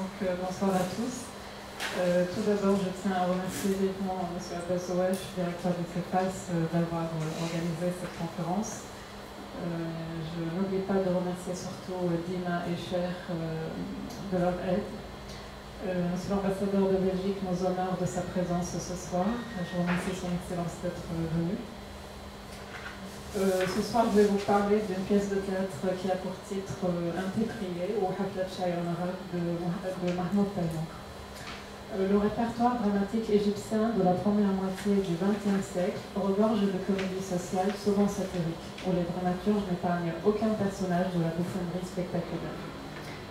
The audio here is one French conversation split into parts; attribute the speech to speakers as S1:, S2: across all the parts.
S1: Bonsoir à tous. Tout d'abord, je tiens à remercier vivement M. Abbas Ouesh, directeur du CEPAS, d'avoir organisé cette conférence. Je n'oublie pas de remercier surtout Dina et Cher de leur aide. Monsieur l'ambassadeur de Belgique nous honore de sa présence ce soir. Je remercie son Excellence d'être venu. Ce soir, je vais vous parler d'une pièce de théâtre qui a pour titre Un thé prié ou Haflat Shai en arabe de Mahmoud Taymour. Le répertoire dramatique égyptien de la première moitié du XXe siècle regorge de comédies sociales souvent satiriques, où les dramaturges n'épargnent aucun personnage de la bouffonnerie spectaculaire.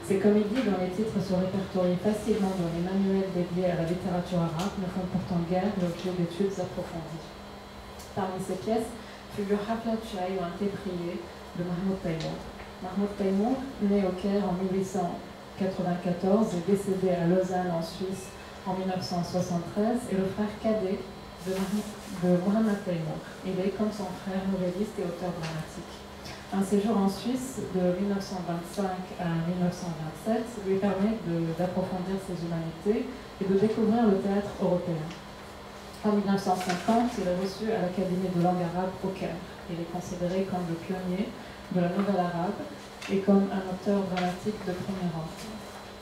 S1: Ces comédies, dont les titres se répertorient facilement dans les manuels dédiés à la littérature arabe, ne font pourtant guère l'objet d'études approfondies. Parmi ces pièces figure Haflat Shai ou Un thé prié de Mahmoud Taymour. Mahmoud Taymour, né au Caire en 1894 et décédé à Lausanne en Suisse en 1973, est le frère cadet de Mohamed Taymour. Il est, comme son frère, nouvelliste et auteur dramatique. Un séjour en Suisse de 1925 à 1927 lui permet d'approfondir ses humanités et de découvrir le théâtre européen. En 1950, il est reçu à l'Académie de langue arabe au Caire. Il est considéré comme le pionnier de la nouvelle arabe et comme un auteur dramatique de premier ordre.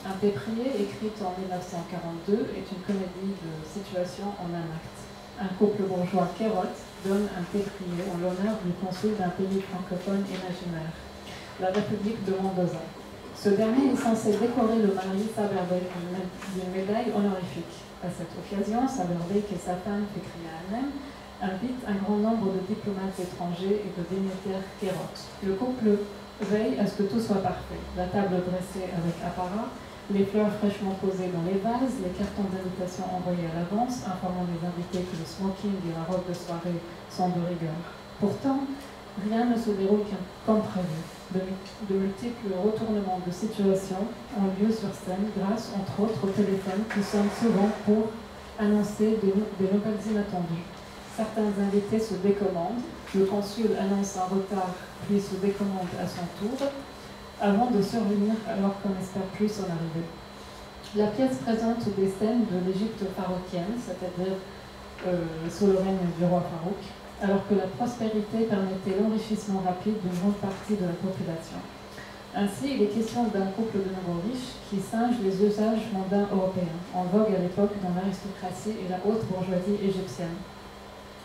S1: Un thé prié, écrite en 1942, est une comédie de situation en un acte. Un couple bourgeois kérote donne un thé prié en l'honneur du consul d'un pays francophone imaginaire, la République de Mendoza. Ce dernier est censé décorer le mari Saberbek d'une médaille honorifique. À cette occasion, Saberbek et sa femme, Fikriya Hanem, invitent un grand nombre de diplomates étrangers et de dignitaires kérotes. Le couple veille à ce que tout soit parfait. La table dressée avec apparat, les fleurs fraîchement posées dans les vases, les cartons d'invitation envoyés à l'avance, informant les invités que le smoking et la robe de soirée sont de rigueur. Pourtant, rien ne se déroule comme prévu. De multiples retournements de situation ont lieu sur scène grâce, entre autres, au téléphone qui sonne souvent pour annoncer des nouvelles inattendues. Certains invités se décommandent, le consul annonce un retard puis se décommande à son tour, avant de survenir alors qu'on n'espère plus son arrivée. La pièce présente des scènes de l'Égypte pharoquienne, c'est-à-dire sous le règne du roi Farouk, alors que la prospérité permettait l'enrichissement rapide d'une grande partie de la population. Ainsi, il est question d'un couple de nouveaux riches qui singe les usages mondains européens, en vogue à l'époque dans l'aristocratie et la haute bourgeoisie égyptienne.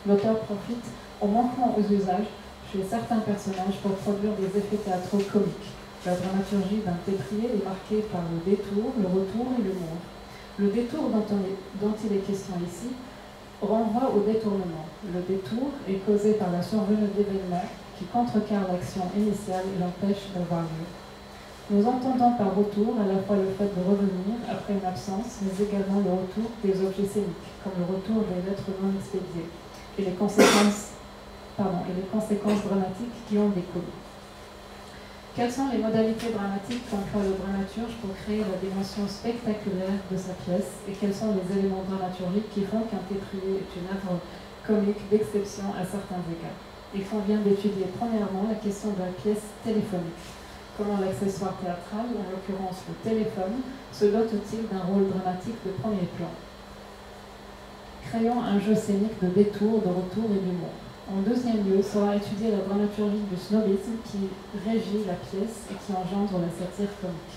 S1: L'auteur profite au manquement aux usages chez certains personnages pour produire des effets théâtraux comiques. La dramaturgie d'un thé prié est marquée par le détour, le retour et l'humour. Le détour dont il est question ici renvoie au détournement. Le détour est causé par la survenue d'événements qui contrecarrent l'action initiale et l'empêchent d'avoir lieu. Nous entendons par retour à la fois le fait de revenir après une absence, mais également le retour des objets scéniques, comme le retour des lettres non expédiées, et les conséquences dramatiques qui en découlent. Quelles sont les modalités dramatiques qu'emploie le dramaturge pour créer la dimension spectaculaire de sa pièce et quels sont les éléments dramaturgiques qui font qu'un thé prié est une œuvre comique d'exception à certains égards? Il convient d'étudier premièrement la question de la pièce téléphonique. Comment l'accessoire théâtral, en l'occurrence le téléphone, se dote-t-il d'un rôle dramatique de premier plan? Créons un jeu scénique de détour, de retour et d'humour. En deuxième lieu, sera étudiée la dramaturgie du snobisme qui régit la pièce et qui engendre la satire comique.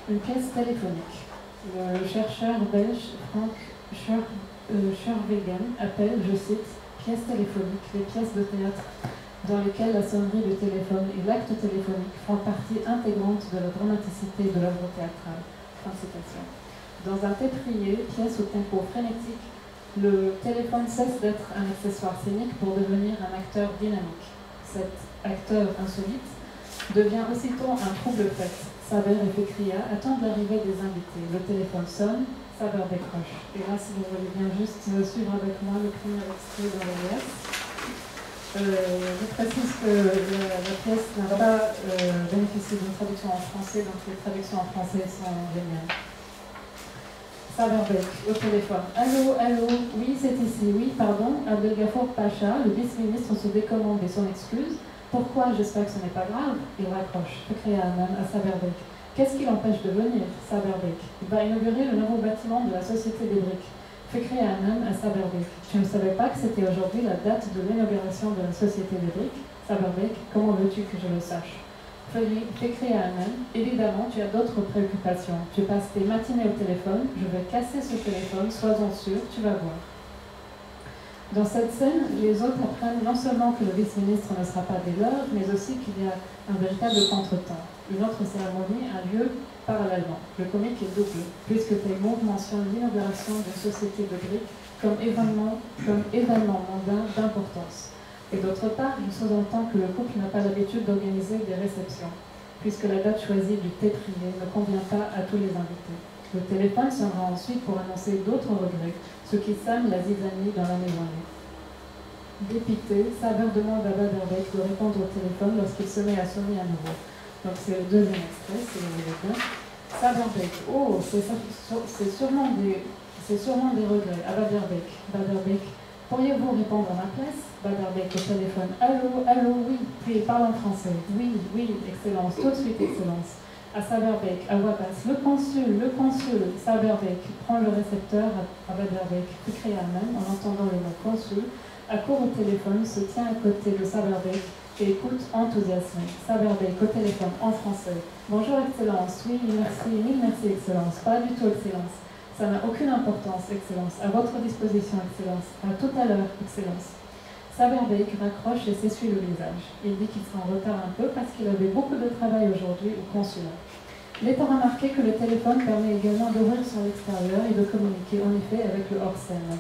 S1: Une pièce téléphonique. Le chercheur belge Frank Scherwegen appelle, je cite, pièces téléphoniques, les pièces de théâtre dans lesquelles la sonnerie du téléphone et l'acte téléphonique font partie intégrante de la dramaticité de l'œuvre théâtrale. Fin de citation. Dans un thé prié, pièce au tempo frénétique, le téléphone cesse d'être un accessoire scénique pour devenir un acteur dynamique. Cet acteur insolite devient aussitôt un trouble fait. Saber et Fikriya attendent l'arrivée des invités. Le téléphone sonne, Saber décroche. Et là, si vous voulez bien juste suivre avec moi le premier extrait de la pièce. Je précise que la pièce n'a pas bénéficié d'une traduction en français, donc les traductions en français sont géniales. Saberbek, au téléphone. Allô, allô, oui, c'est ici, oui, pardon, Abdelgafour Pacha, le vice-ministre se décommande et son excuse. Pourquoi? J'espère que ce n'est pas grave. Il raccroche. Fikriya Hanem à Saberbek. Qu'est-ce qui l'empêche de venir, Saberbeek? Il va inaugurer le nouveau bâtiment de la Société des briques. Fikri Hammam à Saberbeek. Tu ne savais pas que c'était aujourd'hui la date de l'inauguration de la Société des briques, Saberbeek? Comment veux-tu que je le sache? Fikri Hammam, évidemment, tu as d'autres préoccupations. Tu passes tes matinées au téléphone, je vais casser ce téléphone, sois-en sûr, tu vas voir. Dans cette scène, les autres apprennent non seulement que le vice-ministre ne sera pas des leurs, mais aussi qu'il y a un véritable contretemps. Une autre cérémonie a lieu parallèlement. Le comique est double, puisque Taimour mentionne l'inauguration d'une société de briques comme événement mondain d'importance. Et d'autre part, il sous-entend que le couple n'a pas l'habitude d'organiser des réceptions, puisque la date choisie du thé privé ne convient pas à tous les invités. Le téléphone sonnera ensuite pour annoncer d'autres regrets, ce qui sème la zizanie dans la maisonnée. Dépité, Saber demande à Baderbeek de répondre au téléphone lorsqu'il se met à sonner à nouveau. Donc c'est le deuxième extrait, si vous voulez bien. Saberbeek, oh, c'est sûrement des regrets. À Baderbeek, pourriez-vous répondre à ma place? Baderbeek au téléphone, allô, oui, puis il parle en français. Oui, excellence, tout de suite, excellence. À Saberbeek, à voix basse, le consul, Saberbeek prend le récepteur à Baderbeek, Fikri Hammam, en entendant le mot consul, accourt au téléphone, se tient à côté de Saberbeek et écoute enthousiasmé. Saberbeek au téléphone en français. Bonjour Excellence, oui, merci, mille merci Excellence, pas du tout Excellence. Ça n'a aucune importance, Excellence. À votre disposition, Excellence. À tout à l'heure, Excellence. Saberbeek raccroche et s'essuie le visage. Il dit qu'il sera en retard un peu parce qu'il avait beaucoup de travail aujourd'hui au consulat. Il est à remarquer que le téléphone permet également d'ouvrir sur l'extérieur et de communiquer en effet avec le hors-scène.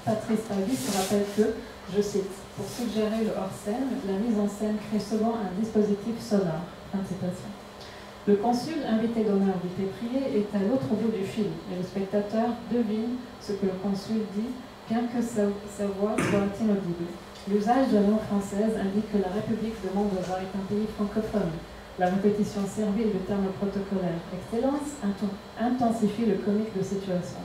S1: Patrice Pavis se rappelle que, je cite, pour suggérer le hors-scène, la mise en scène crée souvent un dispositif sonore. Fin de citation. Le consul, invité d'honneur du thé prié, est à l'autre bout du fil et le spectateur devine ce que le consul dit, bien que sa voix soit inaudible. L'usage de la langue française indique que la République de Moldova est un pays francophone. La répétition servile du terme protocolaire Excellence intensifie le comique de situation.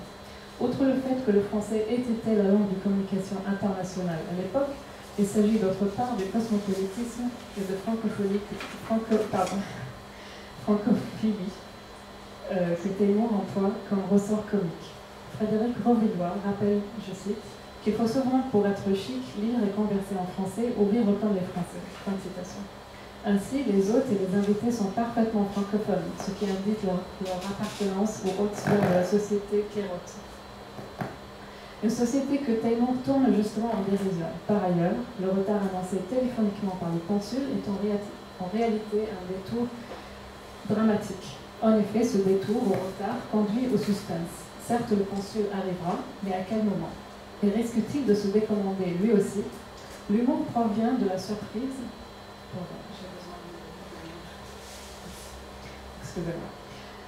S1: Outre le fait que le français ait été la langue de communication internationale à l'époque, il s'agit d'autre part du cosmopolitisme et de francophilie que Taimour emploie comme ressort comique. Frédéric Rovillois rappelle, je cite, qu'il faut souvent, pour être chic, lire et converser en français ou lire comme les Français. Fin de citation. Ainsi, les hôtes et les invités sont parfaitement francophones, ce qui indique leur appartenance aux hautes sphères de la société kérote. Une société que Taimour tourne justement en dérision. Par ailleurs, le retard annoncé téléphoniquement par le consul est en réalité un détour dramatique. En effet, ce détour au retard conduit au suspense. Certes, le consul arrivera, mais à quel moment? Et risque-t-il de se décommander lui aussi? L'humour provient de la surprise. Excusez-moi.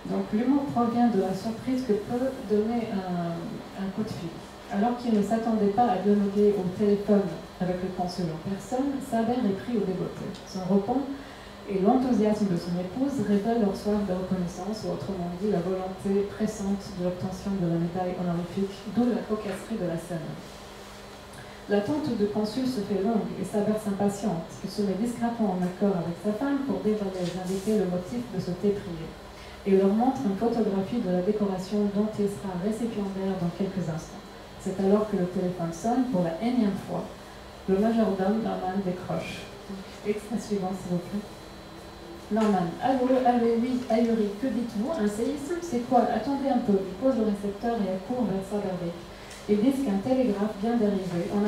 S1: Donc l'humour provient de la surprise que peut donner un coup de fil. Alors qu'il ne s'attendait pas à dialoguer au téléphone avec le consul en personne, Saber est pris au débeauté. Son repos et l'enthousiasme de son épouse révèlent leur soif de reconnaissance, ou autrement dit la volonté pressante de l'obtention de la médaille honorifique, d'où la cocasserie de la scène. L'attente du consul se fait longue et Saber s'impatiente. Il se met discrètement en accord avec sa femme pour dévoiler aux invités le motif de ce thé prié. Et leur montre une photographie de la décoration dont il sera récipiendaire dans quelques instants. C'est alors que le téléphone sonne pour la énième fois. Le majordome Norman décroche. Extrait suivant, s'il vous plaît. Norman, allô, oui, ahuri, que dites-vous? Un séisme? C'est quoi? Attendez un peu. Il pose le récepteur et accourt vers Saberbeek. Ils disent qu'un télégraphe vient d'arriver. On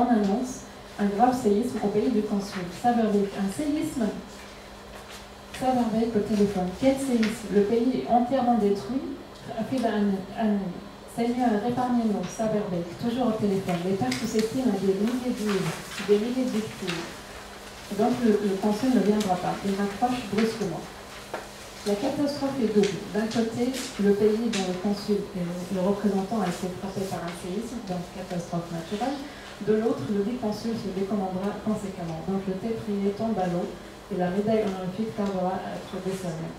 S1: annonce un grave séisme au pays du consul. Saberbeek, un séisme? Saberbeek au téléphone. Quel séisme? Le pays est entièrement détruit. Seigneur, épargnez-nous. Saberbeek, toujours au téléphone. Les pertes s'estiment à des milliers de livres, des milliers de victimes. Donc le consul ne viendra pas. Il raccroche brusquement. La catastrophe est double. D'un côté, le pays dont le consul et le représentant a été frappé par un séisme, donc catastrophe naturelle. De l'autre, le dit consul se décommandera conséquemment. Donc le thé prié tombe à l'eau et la médaille honorifique tardera à être décernée.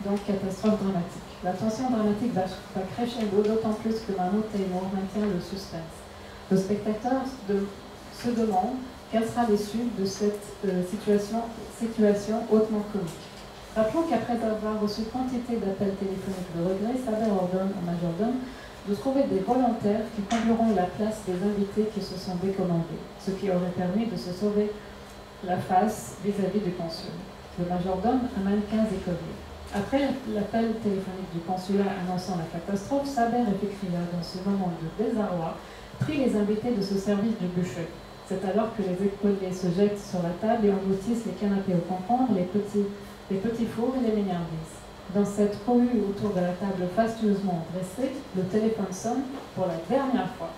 S1: Donc catastrophe dramatique. La tension dramatique va crescendo, d'autant plus que Mahmoud Taimour maintient le suspense. Le spectateur se demande quelle sera l'issue de cette situation hautement comique. Rappelons qu'après avoir reçu quantité d'appels téléphoniques de regret, Saber ordonne au majordome de trouver des volontaires qui combleront la place des invités qui se sont décommandés, ce qui aurait permis de se sauver la face vis-à-vis du consul. Le majordome amène 15 écoliers. Après l'appel téléphonique du consulat annonçant la catastrophe, Saber et Fikriya, dans ce moment de désarroi, prient les invités de se servir du buffet. C'est alors que les écoliers se jettent sur la table et engloutissent les canapés au concombre, les petits fours et les mignardises. Dans cette cohue autour de la table fastueusement dressée, le téléphone sonne pour la dernière fois.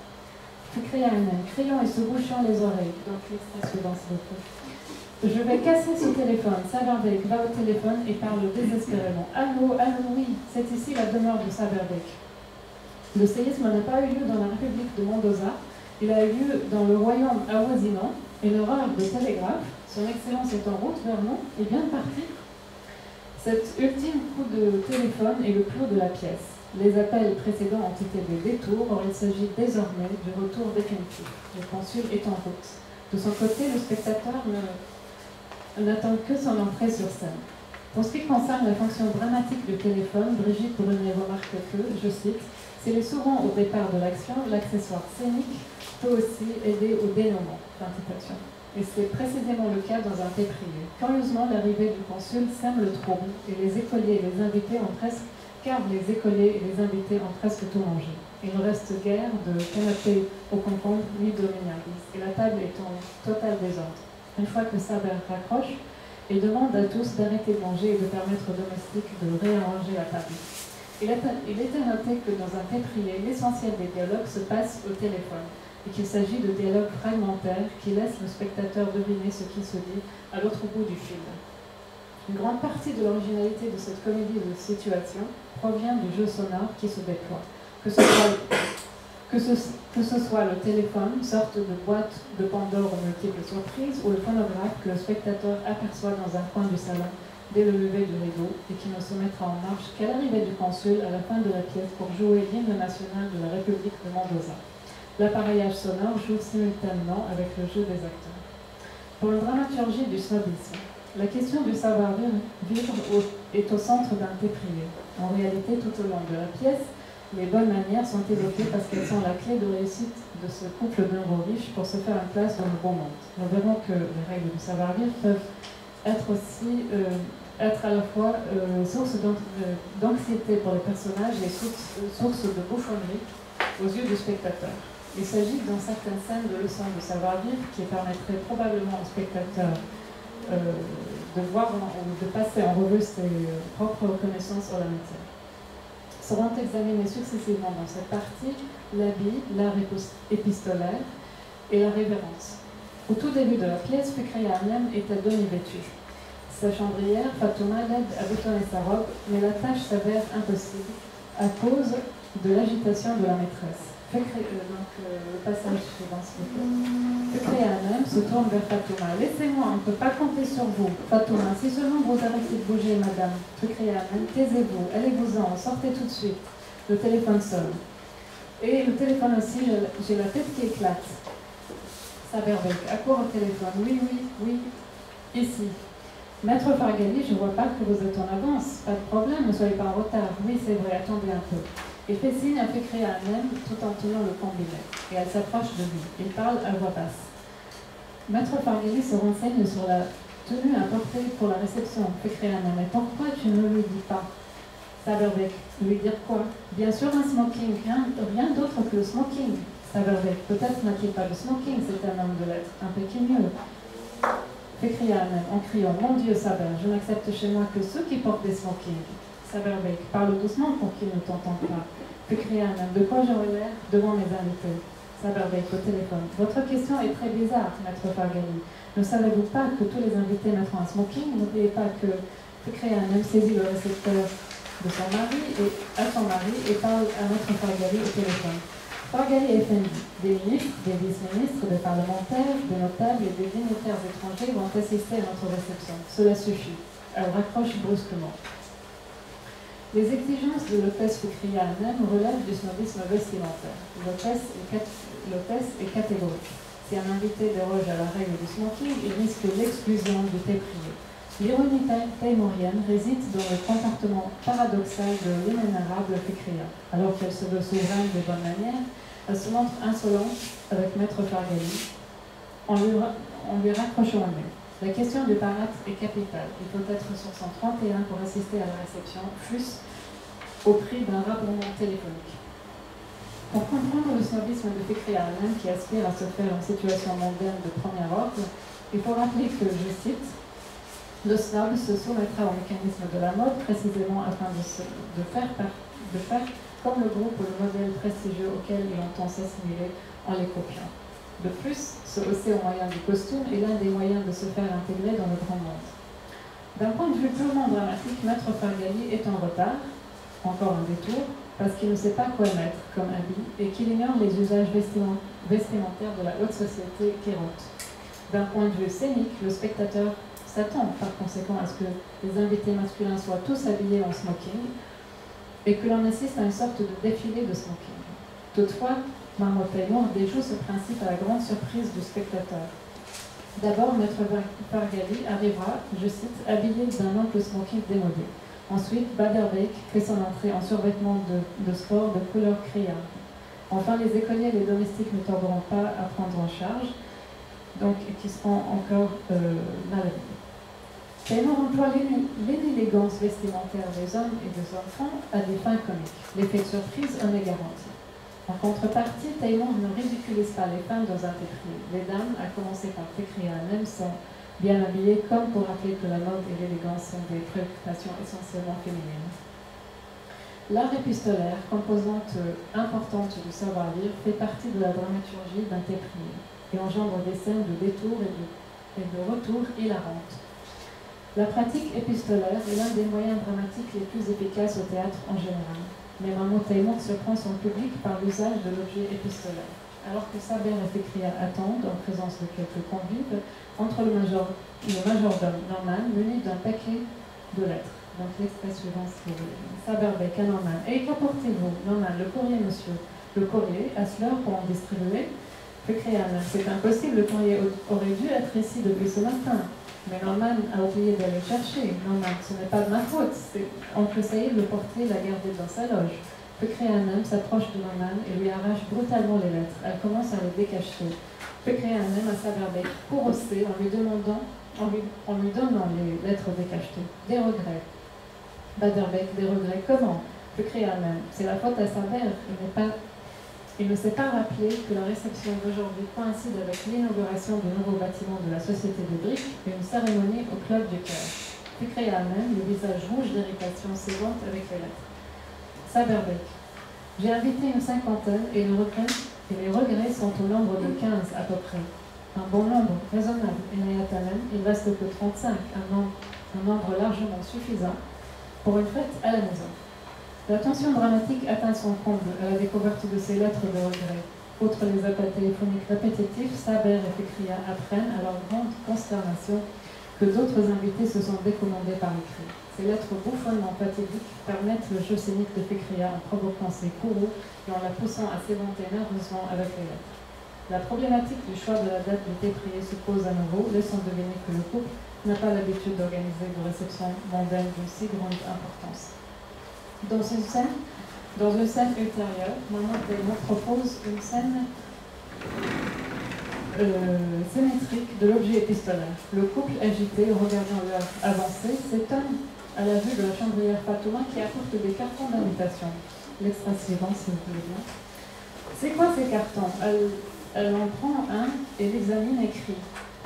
S1: Fikriya elle-même, criant et se bouchant les oreilles. Donc l'extrait suivant, s'il vous plaît. Je vais casser ce téléphone. Saberbek va au téléphone et parle désespérément. Allô, allô, oui, c'est ici la demeure de Saberbek. Le séisme n'a pas eu lieu dans la République de Mendoza. Il a eu lieu dans le royaume avoisinant. Une erreur de télégraphe. Son Excellence est en route vers nous et bien parti. Cet ultime coup de téléphone est le clou de la pièce. Les appels précédents ont été des détours, or il s'agit désormais du retour définitif. Le consul est en route. De son côté, le spectateur n'attend que son entrée sur scène. Pour ce qui concerne la fonction dramatique du téléphone, Brigitte Brunet remarque que, je cite, « S'il est souvent au départ de l'action, l'accessoire scénique peut aussi aider au dénouement. » Et c'est précisément le cas dans un thé privé. Curieusement, l'arrivée du consul sème le trouble et les écoliers et les invités ont presque, car les écoliers et les invités ont presque tout mangé. Il ne reste guère de canapé au concombre ni de mignardise, et la table est en total désordre. Une fois que Saber raccroche, il demande à tous d'arrêter de manger et de permettre aux domestiques de réarranger la table. Il était noté que dans un thé privé, l'essentiel des dialogues se passe au téléphone, et qu'il s'agit de dialogues fragmentaires qui laissent le spectateur deviner ce qui se dit à l'autre bout du film. Une grande partie de l'originalité de cette comédie de situation provient du jeu sonore qui se déploie, que ce soit le téléphone, sorte de boîte de Pandore aux multiples surprises, ou le phonographe que le spectateur aperçoit dans un coin du salon dès le lever du rideau et qui ne se mettra en marche qu'à l'arrivée du consul à la fin de la pièce pour jouer l'hymne national de la République de Mendoza. L'appareillage sonore joue simultanément avec le jeu des acteurs. Pour une dramaturgie du snobisme, la question du savoir-vivre est au centre d'un thé privé. En réalité, tout au long de la pièce, les bonnes manières sont évoquées parce qu'elles sont la clé de réussite de ce couple d'un gros riche pour se faire une place dans le bon monde. Nous verrons que les règles du savoir-vivre peuvent être à la fois source d'anxiété pour les personnages et source de bouffonnerie aux yeux du spectateur. Il s'agit dans certaines scènes de leçons de savoir-vivre qui permettraient probablement au spectateur de voir ou de passer en revue ses propres connaissances sur la matière. Seront examinés successivement dans cette partie l'habit, l'art épistolaire et la révérence. Au tout début de la pièce, Fikriya elle-même est à demi vêtue. Sa chambrière, Fatouma, l'aide à boutonner sa robe, mais la tâche s'avère impossible à cause de l'agitation de la maîtresse. Le passage suivant, s'il vous plaît. Fikriya elle-même se tourne vers Fatouma. « Laissez-moi, on ne peut pas compter sur vous. Fatouma, si seulement vous arrêtez de bouger, madame. Fikriya elle-même, taisez-vous, allez-vous-en, sortez tout de suite. » Le téléphone sonne. Et le téléphone aussi, j'ai la tête qui éclate. Saberbek, accourt au téléphone. Oui, oui, oui, ici. Maître Farghali, je ne vois pas que vous êtes en avance. Pas de problème, ne soyez pas en retard. Oui, c'est vrai, attendez un peu. Il fait signe à Fikriya elle-même tout en tenant le combiné. Et elle s'approche de lui. Il parle à voix basse. Maître Farghali se renseigne sur la tenue à porter pour la réception. Fikriya elle-même. Mais pourquoi tu ne lui dis pas? Saberbek, lui dire quoi? Bien sûr un smoking, rien d'autre que le smoking. Saberbek, peut-être n'a-t-il pas de smoking, c'est un homme de lettres, un pécunieux. Fikriya elle-même en criant, mon Dieu Saber, je n'accepte chez moi que ceux qui portent des smokings. Saberbek, parle doucement pour qu'ils ne t'entendent pas. Fikriya elle-même, de quoi j'aurais l'air devant mes invités? Saberbek, au téléphone, votre question est très bizarre, maître Farghali. Ne savez-vous pas que tous les invités mettront un smoking? N'oubliez pas que Fikriya elle-même saisit le récepteur de son mari et parle à maître Farghali au téléphone. Farghali Effendi, des ministres, des vice-ministres, des parlementaires, des notables et des dignitaires étrangers vont assister à notre réception. Cela suffit. Elle raccroche brusquement. Les exigences de l'hôtesse Fikriya elle-même relèvent du snobisme vestimentaire. L'hôtesse est catégorique. Si un invité déroge à la règle du smoking, il risque l'exclusion du thé privé. L'ironie taimourienne réside dans le comportement paradoxal de l'inénarrable Fikriya. Alors qu'elle se veut souveraine des bonnes manières, elle se montre insolente avec Maître Farghali en lui raccrochant le nez. La question du paraître est capitale. Il faut être sur 131 pour assister à la réception, fût-ce au prix d'un rapprochement téléphonique. Pour comprendre le snobisme de Fikriya elle-même qui aspire à se faire une situation mondaine de premier ordre, il faut rappeler que, je cite, le snob se soumettra au mécanisme de la mode précisément afin de faire comme le groupe ou le modèle prestigieux auquel il entend s'assimiler en les copiant. De plus, se hausser au moyen du costume est l'un des moyens de se faire intégrer dans le grand monde. D'un point de vue purement dramatique, Maître Farghali est en retard, encore un détour, parce qu'il ne sait pas quoi mettre comme habit et qu'il ignore les usages vestimentaires de la haute société kérote. D'un point de vue scénique, le spectateur s'attend par conséquent à ce que les invités masculins soient tous habillés en smoking et que l'on assiste à une sorte de défilé de smoking. Toutefois, Mahmoud Taymour déjoue ce principe à la grande surprise du spectateur. D'abord, Maître Farghali arrivera, je cite, habillé d'un ample smoking démodé. Ensuite, Badr Bek fait son entrée en survêtement de sport de couleur criarde. Enfin, les écoliers et les domestiques ne tarderont pas à prendre en charge, donc qui seront encore mal habillés. Taymour emploie l'inélégance vestimentaire des hommes et des enfants à des fins comiques. L'effet de surprise en est garanti. En contrepartie, Taymour ne ridiculise pas les femmes dans un pétri. Les dames, à commencer par Fikriya elle-même, sont bien habillées comme pour rappeler que la mode et l'élégance sont des préoccupations essentiellement féminines. L'art épistolaire, composante importante du savoir-lire, fait partie de la dramaturgie d'un téprier et engendre des scènes de détour et de retour hilarantes. La pratique épistolaire est l'un des moyens dramatiques les plus efficaces au théâtre en général. Mais Mahmoud Taymour surprend son public par l'usage de l'objet épistolaire. Alors que Saber et Fikriya attendent, en présence de quelques convives, entre le majordome Norman, muni d'un paquet de lettres. Donc l'extrait suivant, si vous voulez. Saber Bek à Norman. Et qu'apportez-vous? Norman, le courrier, monsieur. Le courrier, à l'heure pour en distribuer. Fikriya, c'est impossible, le courrier aurait dû être ici depuis ce matin. Mais Norman a oublié d'aller chercher. Norman, ce n'est pas de ma faute. Oncle Saïd, le portier, l'a gardé dans sa loge. Fikriya s'approche de Norman et lui arrache brutalement les lettres. Elle commence à les décacheter. Fikriya à Saber Bek, courroucé, en lui donnant les lettres décachetées. Des regrets. Badr Bek, des regrets. Comment? Fikriya c'est la faute à Saber. Il ne s'est pas rappelé que la réception d'aujourd'hui coïncide avec l'inauguration du nouveau bâtiment de la Société des Briques et une cérémonie au Club du Cœur. Fikriya le visage rouge d'irritation s'évente avec les lettres. Saber Bek. J'ai invité une cinquantaine et les regrets sont au nombre de 15 à peu près. Un bon nombre, raisonnable. Et Nayatanen, il ne reste que 35, un nombre largement suffisant pour une fête à la maison. La tension dramatique atteint son comble à la découverte de ces lettres de regret. Outre les appels téléphoniques répétitifs, Saber et Fikriya apprennent à leur grande consternation que d'autres invités se sont décommandés par écrit. Ces lettres bouffonnement fatidiques permettent le jeu scénique de Fikriya en provoquant ses courroux et en la poussant à s'éventer nerveusement avec les lettres. La problématique du choix de la date du déprié se pose à nouveau, laissant deviner que le couple n'a pas l'habitude d'organiser de réceptions mondaines d'une si grande importance. Dans une scène ultérieure, Mahmoud Taymour propose une scène symétrique de l'objet épistolaire. Le couple agité, regardant l'heure avancée, s'étonne à la vue de la chambrière Fatouma qui apporte des cartons d'invitation. L'extrait suivant, si vous voulez bien. C'est quoi ces cartons? Elle en prend un et l'examine et crie.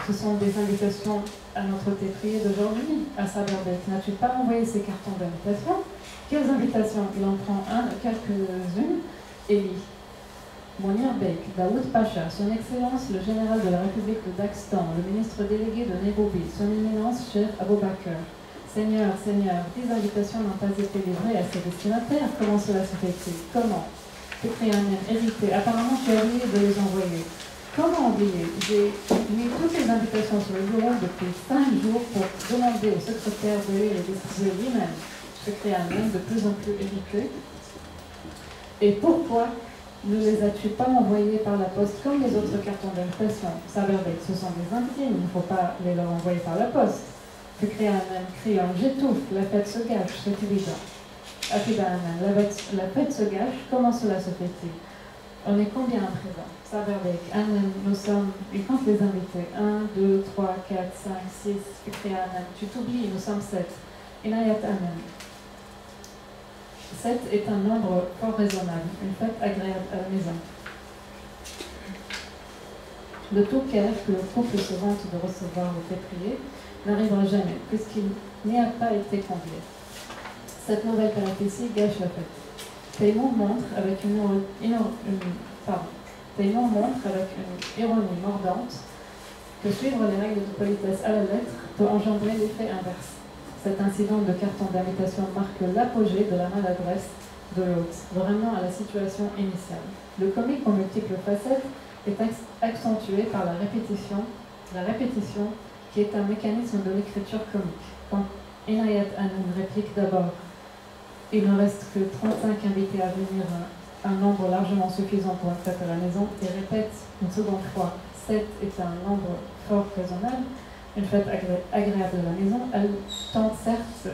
S1: Ce sont des invitations à notre téprier d'aujourd'hui, à Saber Bek. N'as-tu pas envoyé ces cartons d'invitation? Quelles invitations? Il en prend quelques-unes et lit. Mounir Bek, Daoud Pacha, Son Excellence le général de la République de Daghestan, le ministre délégué de Nairobi, Son Éminence Cheikh Abou Bakr. Seigneur, 10 invitations n'ont pas été livrées à ses destinataires. Comment cela se fait-il? Comment? Fikriya hérité. Apparemment, tu as oublié de les envoyer. Comment oublier? J'ai mis toutes les invitations sur le bureau depuis 5 jours pour demander au secrétaire de les distribuer lui-même. Fikriya de plus en plus irrité. Et pourquoi ne les as-tu pas envoyés par la poste comme les autres cartons d'invitation? Saber Bek, ce sont des invités, il ne faut pas les leur envoyer par la poste. criant j'étouffe, la fête se gâche, c'est évident. Afida Amen, la fête se gâche, comment cela se fait-il? On est combien à présent? Saberbek, Amen, nous sommes, il compte les invités. 1, 2, 3, 4, 5, 6, Fikria Amen. Tu t'oublies, nous sommes 7. Inayat Amen. 7 est un nombre fort raisonnable, une fête agréable à la maison. Le tout cœur que le couple se vante de recevoir ou fait prier n'arrivera jamais, puisqu'il n'y a pas été comblé. Cette nouvelle péripétie gâche la fête. Taïmour montre avec une ironie mordante que suivre les règles de politesse à la lettre peut engendrer l'effet inverse. Cet incident de carton d'invitation marque l'apogée de la maladresse de l'hôte, vraiment à la situation initiale. Le comique aux multiples facettes est accentué par la répétition qui est un mécanisme de l'écriture comique. Quand Inayat Anan réplique d'abord « Il ne reste que 35 invités à venir, un nombre largement suffisant pour une fête à la maison » et répète une seconde fois « 7 est un nombre fort raisonnable, une fête agréable à la maison », elle tente certes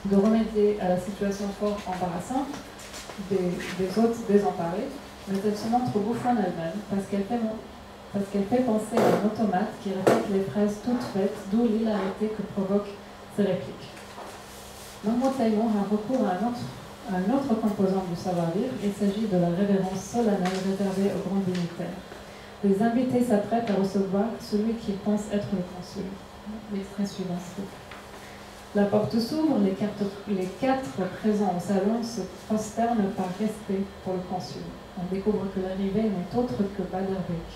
S1: de remédier à la situation fort embarrassante des hôtes désemparés, mais elle se montre bouffonne elle-même parce qu'elle fait penser à un automate qui répète les phrases toutes faites, d'où l'hilarité que provoquent ces répliques. Mahmoud Taïmour a recours à un autre composant du savoir-vivre. Il s'agit de la révérence solennelle réservée aux grands dignitaires. Les invités s'apprêtent à recevoir celui qu'ils pensent être le consul. L'extrait suivant, s'il vous plaît. La porte s'ouvre, les quatre présents au salon se prosternent par respect pour le consul. On découvre que l'arrivée n'est autre que Baderbek.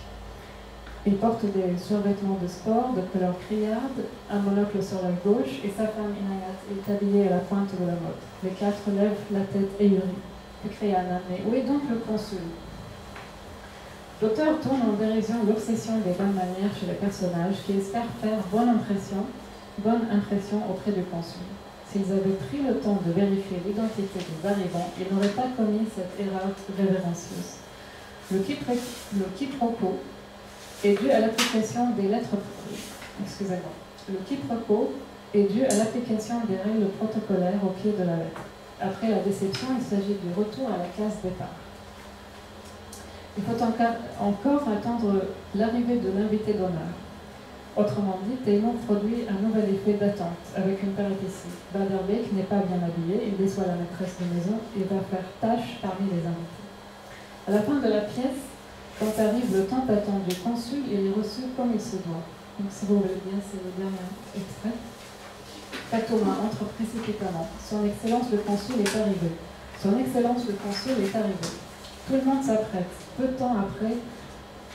S1: Il porte des survêtements de sport de couleur criarde, un monocle sur la gauche et sa femme Inayat est habillée à la pointe de la mode. Les quatre lèvent la tête ahurie. Puis crie Anna, mais où est donc le consul? L'auteur tourne en dérision l'obsession des bonnes manières chez les personnages qui espèrent faire bonne impression auprès du consul. S'ils avaient pris le temps de vérifier l'identité des arrivants, ils n'auraient pas commis cette erreur révérencieuse. Le quiproquo est dû à l'application des lettres. Le quiproquo est dû à l'application des règles protocolaires au pied de la lettre. Après la déception, il s'agit du retour à la case départ. Il faut encore attendre l'arrivée de l'invité d'honneur. Autrement dit, Taïmour produit un nouvel effet d'attente avec une péripétie. Baderbek n'est pas bien habillé, il déçoit la maîtresse de maison et va faire tâche parmi les invités. À la fin de la pièce, quand arrive le temps attendu du consul, il est reçu comme il se doit. Donc si vous voulez bien, c'est le dernier extrait. Fatoma entre précipitamment. Son Excellence le consul est arrivé. Son Excellence le consul est arrivé. Tout le monde s'apprête. Peu de temps après,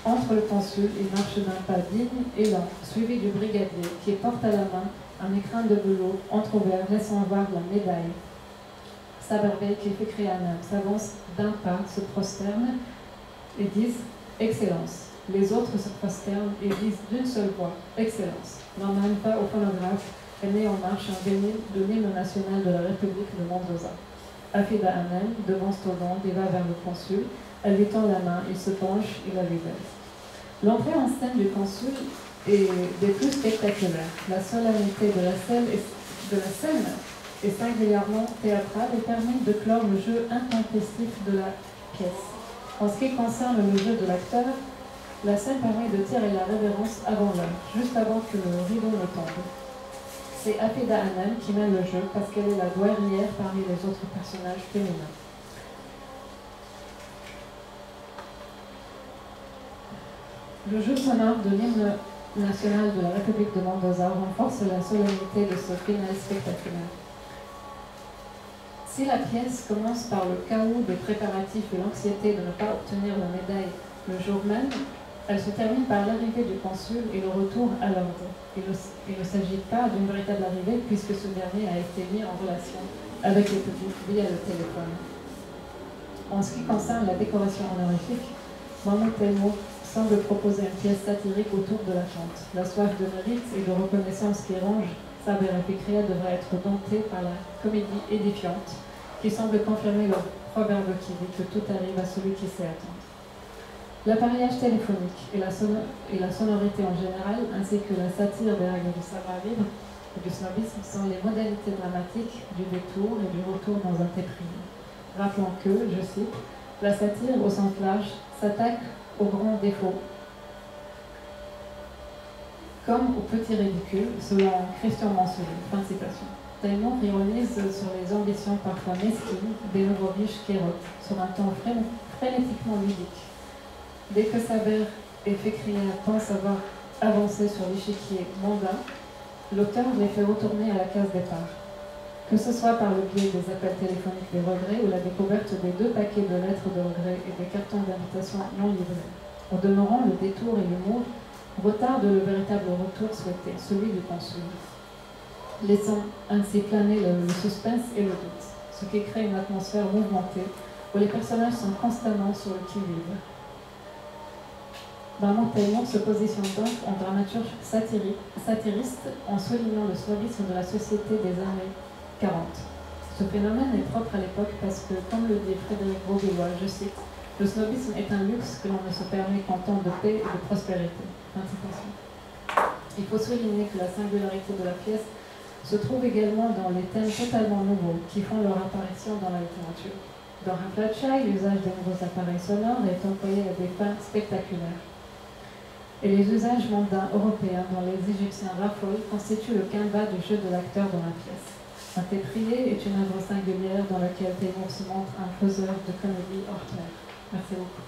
S1: entre le consul, il marche d'un pas digne et lent, suivi du brigadier, qui porte à la main un écrin de velours entrouvert, laissant voir la médaille. Saberbek, qui fait crier un homme, s'avance d'un pas, se prosterne et disent « Excellence ». Les autres se prosternent et disent d'une seule voix « Excellence ». Norman pas au phonographe, elle met en marche un vinyle de l'hymne national de la République de Mendoza. Afida Amen devance au long et va vers le consul. Elle lui tend la main, il se penche, il la lui baise. L'entrée en scène du consul est des plus spectaculaires. La solennité de la scène est singulièrement théâtrale et permet de clore le jeu intempestif de la pièce. En ce qui concerne le jeu de l'acteur, la scène permet de tirer la révérence avant l'heure, juste avant que le rideau ne tombe. C'est Afida Anan qui mène le jeu parce qu'elle est la douairière parmi les autres personnages féminins. Le jeu sonore de l'hymne national de la République de Mendoza renforce la solennité de ce final spectaculaire. Si la pièce commence par le chaos des préparatifs et l'anxiété de ne pas obtenir la médaille le jour même, elle se termine par l'arrivée du consul et le retour à l'ordre. Il ne s'agit pas d'une véritable arrivée puisque ce dernier a été mis en relation avec le public via le téléphone. En ce qui concerne la décoration honorifique, Mahmoud Taïmour semble proposer une pièce satirique autour de la chante. La soif de mérite et de reconnaissance qui ronge Saber et Fikria devrait être domptée par la comédie édifiante qui semble confirmer le proverbe qui dit que tout arrive à celui qui sait attendre. L'appareillage téléphonique et la sonorité en général, ainsi que la satire des règles du savoir-vivre, du snobisme sont les modalités dramatiques du détour et du retour dans un thé privé. Rappelons que, je cite, la satire au sens large s'attaque aux grands défauts comme aux petits ridicules, selon Christian Mansouri. Fin de citation. Taymor ironise sur les ambitions parfois mesquines des nouveaux riches qui érotent, sur un ton frénétiquement ludique. Dès que Saber et Fekria pensent avoir avancé sur l'échiquier mondain, l'auteur les fait retourner à la case départ. Que ce soit par le biais des appels téléphoniques des regrets ou la découverte des 2 paquets de lettres de regret et des cartons d'invitation non livrés. Au demeurant, le détour et l'humour retardent le véritable retour souhaité, celui du consul, laissant ainsi planer le suspense et le doute, ce qui crée une atmosphère mouvementée où les personnages sont constamment sur le qui-vive. Bernard Taymor se positionne donc en dramaturge satiriste en soulignant le snobisme de la société des années 40. Ce phénomène est propre à l'époque parce que, comme le dit Frédéric Vaugeois, je cite, le snobisme est un luxe que l'on ne se permet qu'en temps de paix et de prospérité. Il faut souligner que la singularité de la pièce se trouve également dans les thèmes totalement nouveaux qui font leur apparition dans la littérature. Dans Raflachai, l'usage des nouveaux appareils sonores est employé à des fins spectaculaires. Et les usages mondains européens dont les Égyptiens raffolent constituent le canevas du jeu de l'acteur dans la pièce. Un thé prié est une œuvre singulière dans laquelle Taymor se montre un faiseur de comédie hors clair. Merci beaucoup.